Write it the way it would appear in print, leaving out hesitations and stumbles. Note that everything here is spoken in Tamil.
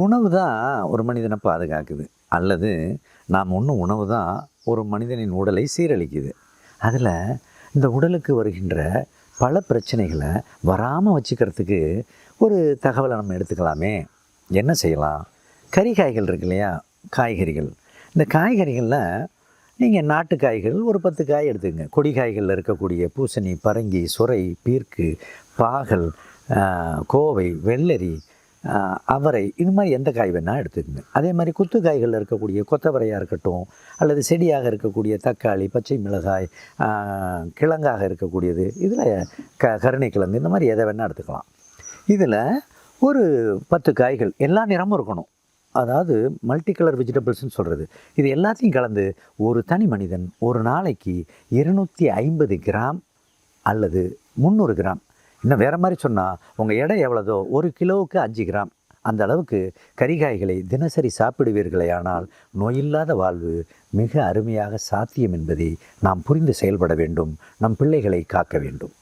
உணவு தான் ஒரு மனிதனை பாதுகாக்குது. அல்லது நாம் உண்ணும் உணவு தான் ஒரு மனிதனின் உடலை சீரழிக்குது. அதில் இந்த உடலுக்கு வருகின்ற பல பிரச்சனைகளை வராமல் வச்சுக்கிறதுக்கு ஒரு தகவலை நம்ம எடுத்துக்கலாமே. என்ன செய்யலாம்? கறி காய்கள் இருக்கு இல்லையா? காய்கறிகள். இந்த காய்கறிகளில் நீங்கள் நாட்டு காய்கள் ஒரு 10 காய் எடுத்துக்கங்க. கொடி காய்களில் இருக்கக்கூடிய பூசணி, பரங்கி, சுரை, பீர்க்கு, பாகல், கோவை, வெள்ளரி, அவரை, இது மாதிரி எந்த காய் வேணால் எடுத்துக்கங்க. அதே மாதிரி குத்து காய்களில் இருக்கக்கூடிய கொத்தவரையாக இருக்கட்டும், அல்லது செடியாக இருக்கக்கூடிய தக்காளி, பச்சை மிளகாய், கிழங்காக இருக்கக்கூடியது, இதில் கருணைக்கிழங்கு, இந்த மாதிரி எதை வேணால் எடுத்துக்கலாம். இதில் ஒரு 10 காய்கள் எல்லா நிறமும் இருக்கணும். அதாவது மல்டி கலர் வெஜிடபிள்ஸ்ன்னு சொல்கிறது. இது எல்லாத்தையும் கலந்து ஒரு தனி மனிதன் ஒரு நாளைக்கு 250 கிராம் அல்லது 300 கிராம், இன்னும் வேறு மாதிரி சொன்னால் உங்கள் எடை எவ்வளதோ 1 கிலோவுக்கு 5 கிராம் அந்த அளவுக்கு கறிகாய்களை தினசரி சாப்பிடுவீர்களே ஆனால் நோயில்லாத வாழ்வு மிக அருமையாக சாத்தியம் என்பதை நாம் புரிந்து செயல்பட வேண்டும். நம் பிள்ளைகளை காக்க வேண்டும்.